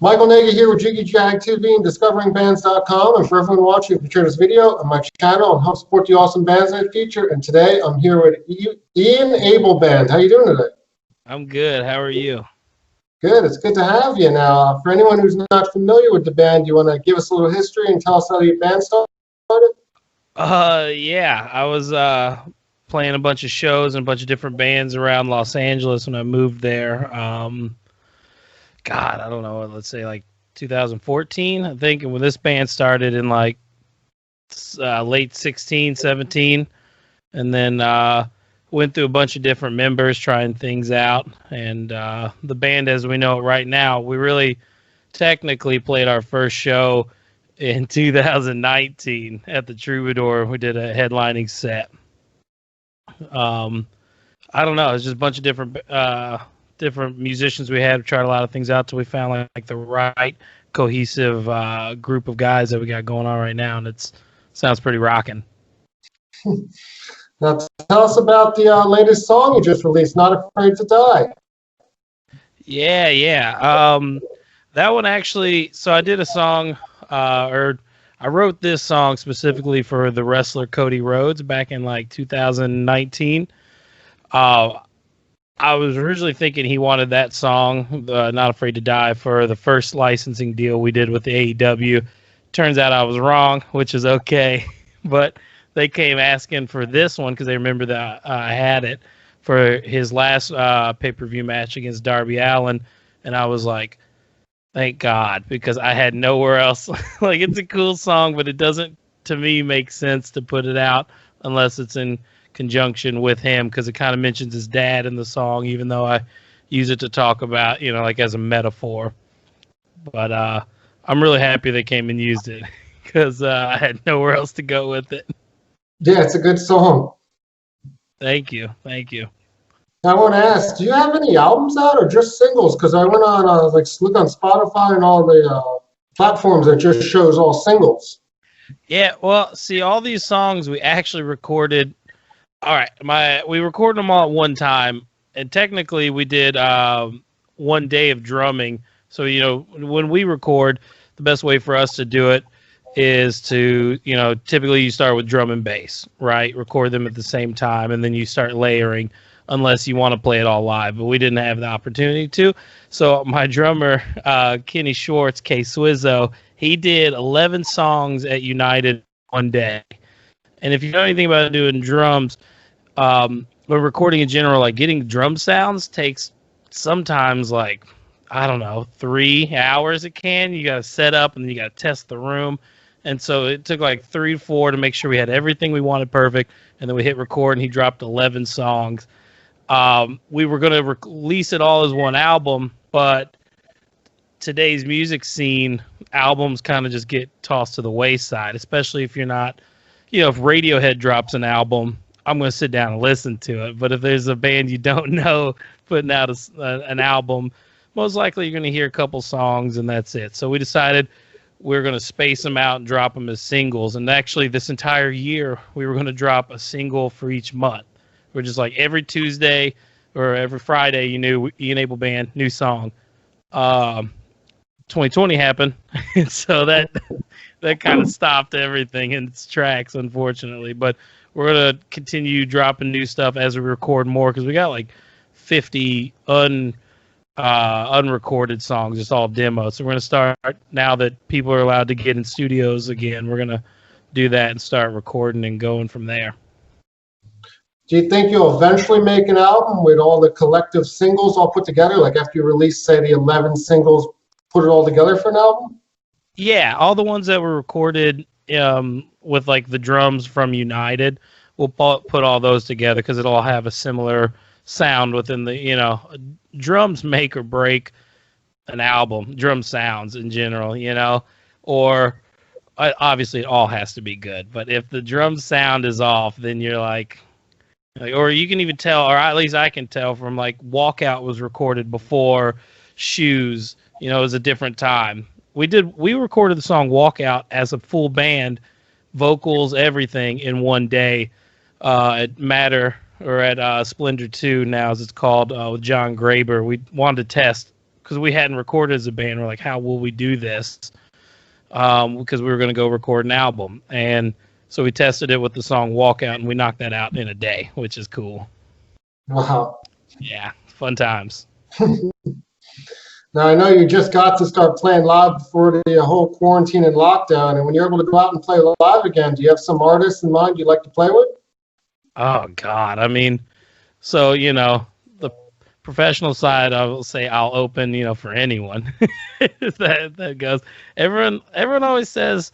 Michael Nagy here with Jiggy Jag TV and DiscoveringBands.com. And for everyone watching, you can share this video on my channel and help support the awesome bands I feature. And today I'm here with Ian Abel Band. How you doing today? I'm good. How are you? Good. It's good to have you. Now, for anyone who's not familiar with the band, you want to give us a little history and tell us how the band started? Yeah. I was playing a bunch of shows and a bunch of different bands around Los Angeles when I moved there. God, I don't know. Let's say like 2014, I think. And when this band started in like late 16, 17, and then went through a bunch of different members trying things out. And the band as we know it right now, we really technically played our first show in 2019 at the Troubadour. We did a headlining set. I don't know. It's just a bunch of different musicians we had. We tried a lot of things out till we found like the right cohesive group of guys that we got going on right now, and it sounds pretty rocking. Now tell us about the latest song you just released, Not Afraid to Die. Yeah. That one actually, so I did a song, or I wrote this song specifically for the wrestler Cody Rhodes back in like 2019. I was originally thinking he wanted that song, Not Afraid to Die, for the first licensing deal we did with the AEW. Turns out I was wrong, which is okay. But they came asking for this one because they remember that I had it for his last pay-per-view match against Darby Allin. And I was like, thank God, because I had nowhere else. Like, it's a cool song, but it doesn't, to me, make sense to put it out unless it's in conjunction with him, because it kind of mentions his dad in the song, even though I use it to talk about, like as a metaphor. But I'm really happy they came and used it because I had nowhere else to go with it. Yeah, it's a good song. Thank you. I want to ask, do you have any albums out or just singles? Because I went on, look on Spotify and all the platforms that just shows all singles. Yeah, well, see, all these songs we actually recorded. All right, we recorded them all at one time, and technically we did 1 day of drumming. So, when we record, the best way for us to do it is to, typically you start with drum and bass, right? Record them at the same time, and then you start layering, unless you want to play it all live. But we didn't have the opportunity to. So my drummer, Kenny Schwartz, K Swizzo, he did 11 songs at United one day. And if you know anything about doing drums, when recording in general, like getting drum sounds takes sometimes 3 hours it can. You got to set up and then you got to test the room. And so it took like 3 to 4 to make sure we had everything we wanted perfect. And then we hit record and he dropped 11 songs. We were going to release it all as one album, but today's music scene, albums kind of just get tossed to the wayside, especially if you're not, if Radiohead drops an album, I'm going to sit down and listen to it. But if there's a band you don't know putting out an album, most likely you're going to hear a couple songs and that's it. So we decided we're going to space them out and drop them as singles. And actually this entire year, we were going to drop a single for each month. We're just like every Tuesday or every Friday, Ian Abel Band, new song. 2020 happened, and so that kind of stopped everything in its tracks, unfortunately. But we're going to continue dropping new stuff as we record more, because we got like 50 unrecorded songs, just all demos. So we're going to start, now that people are allowed to get in studios again, we're going to do that and start recording and going from there. Do you think you'll eventually make an album with all the collective singles all put together? Like after you release, say, the 11 singles, put it all together for an album? Yeah, all the ones that were recorded with like the drums from United, we'll put all those together because it'll all have a similar sound within the, drums make or break an album, drum sounds in general, or obviously it all has to be good. But if the drum sound is off, then you're like, or you can even tell, or at least I can tell from like Walkout was recorded before Shoes, it was a different time. We recorded the song Walkout as a full band, vocals, everything in one day at Matter, or at Splendor 2 now as it's called, with John Graber. We wanted to test because we hadn't recorded as a band. We're like, how will we do this? Because we were going to go record an album. And so we tested it with the song Walkout, and we knocked that out in a day, which is cool. Wow. Yeah, fun times. Now, I know you just got to start playing live before the whole quarantine and lockdown, and when you're able to go out and play live again, do you have some artists in mind you'd like to play with? Oh, God. I mean, so, the professional side, I will say I'll open, for anyone. that goes. Everyone always says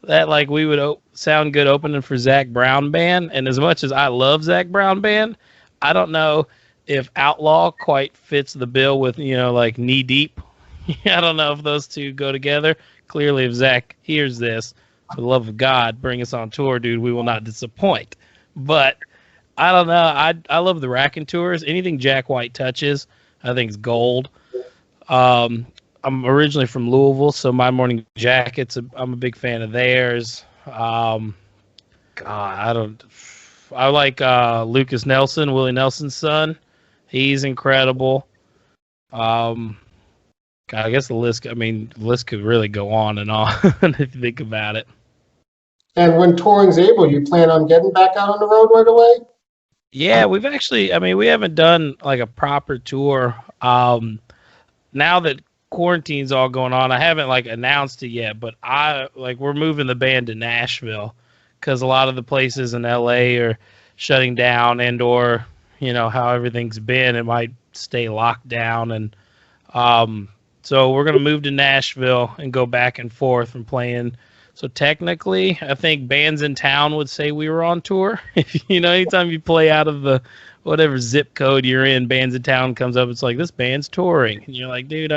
that, like, we would sound good opening for Zac Brown Band, and as much as I love Zac Brown Band, I don't know if Outlaw quite fits the bill with, like Knee Deep. I don't know if those two go together. Clearly, if Zach hears this, for the love of God, bring us on tour, dude. We will not disappoint. But I don't know. I love the Raconteurs. Anything Jack White touches, I think is gold. I'm originally from Louisville, so My Morning Jackets, I'm a big fan of theirs. God, I like Lucas Nelson, Willie Nelson's son. He's incredible. God, I guess the list could really go on and on if you think about it. And when touring's able, you plan on getting back out on the road right away? Yeah, we haven't done like a proper tour. Now that quarantine's all going on, I haven't like announced it yet, but we're moving the band to Nashville because a lot of the places in LA are shutting down or how everything's been, it might stay locked down. And so we're going to move to Nashville and go back and forth from playing. So technically, I think bands in town would say we were on tour. Anytime you play out of the whatever zip code you're in, bands in town comes up, it's like, this band's touring. And you're like, dude,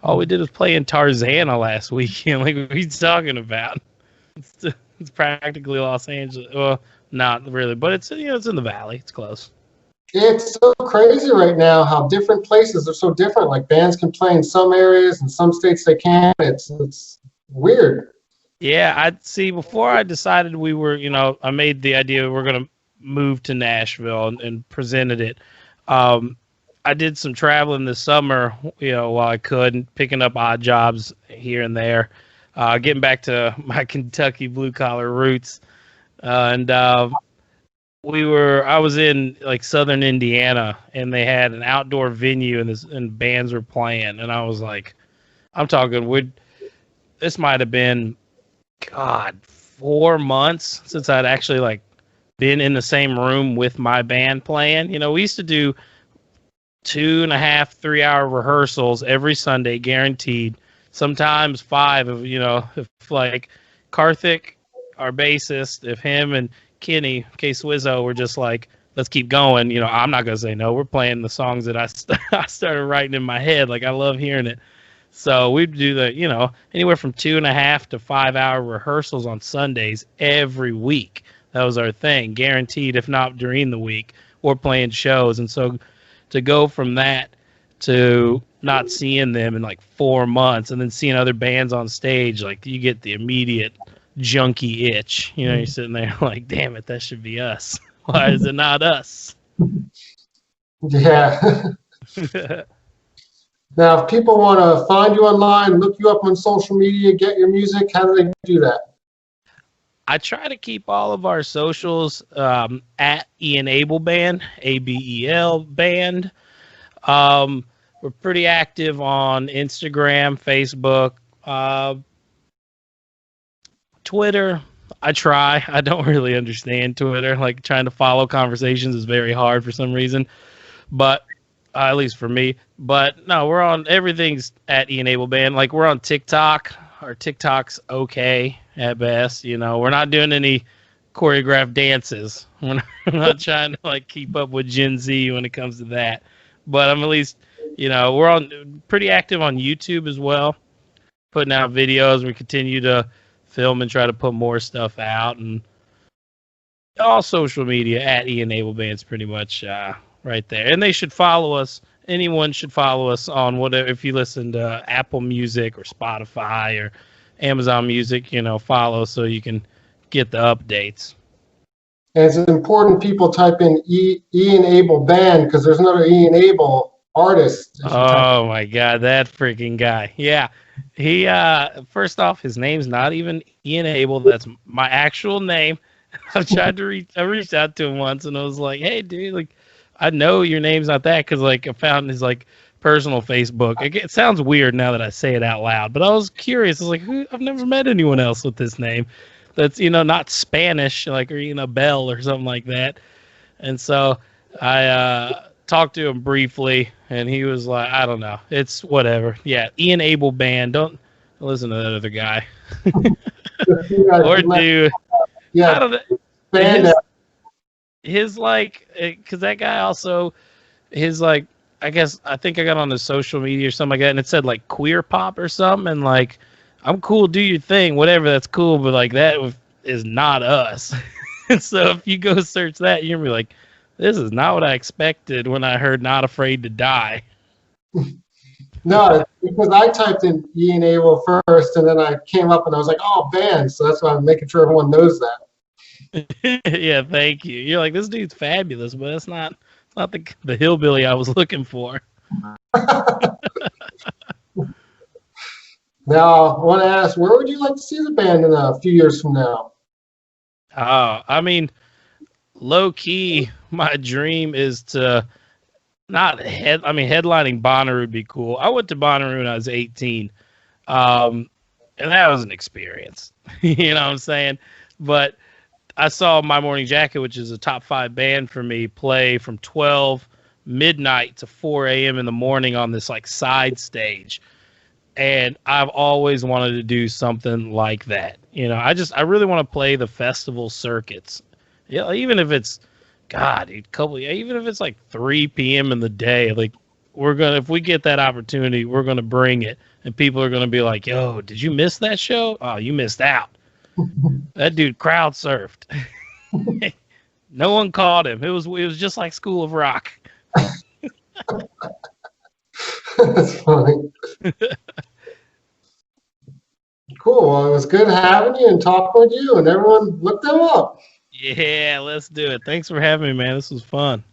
all we did was play in Tarzana last weekend. Like, what are you talking about? It's practically Los Angeles. Well, not really, but it's it's in the valley. It's close. It's so crazy right now how different places are so different. Like bands can play in some areas, in some states they can't. It's weird. Yeah, I'd see before I decided we were, I made the idea we're going to move to Nashville and presented it. I did some traveling this summer, while I could, picking up odd jobs here and there, getting back to my Kentucky blue collar roots. I was in like southern Indiana, and they had an outdoor venue, and bands were playing, and I was like, I'm talking, this might have been, God, 4 months since I'd actually like been in the same room with my band playing. We used to do 2.5, 3 hour rehearsals every Sunday, guaranteed. Sometimes 5 if like Karthik, our bassist, if him and Kenny, K Swizzo, were just like, let's keep going. I'm not going to say no. We're playing the songs that I started writing in my head. Like, I love hearing it. So we'd do the, anywhere from 2.5 to 5 hour rehearsals on Sundays every week. That was our thing, guaranteed, if not during the week, or playing shows. And so to go from that to not seeing them in like 4 months and then seeing other bands on stage, like, you get the immediate junkie itch. You're sitting there like, damn it, that should be us. Why is it not us? Yeah. Now, if people want to find you online, look you up on social media, get your music, how do they do that? I try to keep all of our socials at Ian Abel Band, ABEL Band. We're pretty active on Instagram, Facebook, Twitter. I try. I don't really understand Twitter. Like, trying to follow conversations is very hard for some reason, but at least for me. But no, we're on, everything's at Ian Abel Band. Like, we're on TikTok. Our TikTok's okay at best. We're not doing any choreographed dances. We're not trying to like keep up with Gen Z when it comes to that. But I'm at least, we're on pretty active on YouTube as well, putting out videos. We continue to film and try to put more stuff out, and all social media at Ian Abel Band's pretty much right there. And they should follow us. Anyone should follow us on whatever. If you listen to Apple Music or Spotify or Amazon Music, follow so you can get the updates. And it's important people type in Ian Abel Band, because there's another Ian Abel artist. Oh my God, that freaking guy. Yeah. He first off, his name's not even Ian Abel. That's my actual name. I reached out to him once and I was like, hey dude, like I know your name's not that because like I found his like personal Facebook. It sounds weird now that I say it out loud, but I was curious. I was like, I've never met anyone else with this name that's, not Spanish, like, or, Bell or something like that. And so I talked to him briefly, and he was like, I don't know. It's whatever. Yeah, Ian Abel Band. Don't listen to that other guy. Or dude. Yeah, I don't know. band. His like, because that guy also, his like, I think I got on his social media or something like that, and it said like queer pop or something, and like, I'm cool, do your thing, whatever, that's cool, but like that is not us. And so if you go search that, you're gonna be like, this is not what I expected when I heard "Not Afraid to Die." No, because I typed in Ian Abel first, and then I came up and I was like, oh, band. So that's why I'm making sure everyone knows that. Yeah, thank you. You're like, this dude's fabulous, but it's not the hillbilly I was looking for. Now, I want to ask, where would you like to see the band in a few years from now? I mean, low key, my dream is to headlining Bonnaroo would be cool. I went to Bonnaroo when I was 18, and that was an experience. You know what I'm saying? But I saw My Morning Jacket, which is a top 5 band for me, play from 12 midnight to 4 a.m. in the morning on this like side stage. And I've always wanted to do something like that. I really want to play the festival circuits. Yeah, even if it's, even if it's like 3 p.m. in the day, like if we get that opportunity, we're gonna bring it, and people are gonna be like, "Yo, did you miss that show? Oh, you missed out. That dude crowd surfed. No one caught him. It was just like School of Rock." That's funny. Cool. Well, it was good having you and talking with you, and everyone look them up. Yeah, let's do it. Thanks for having me, man. This was fun.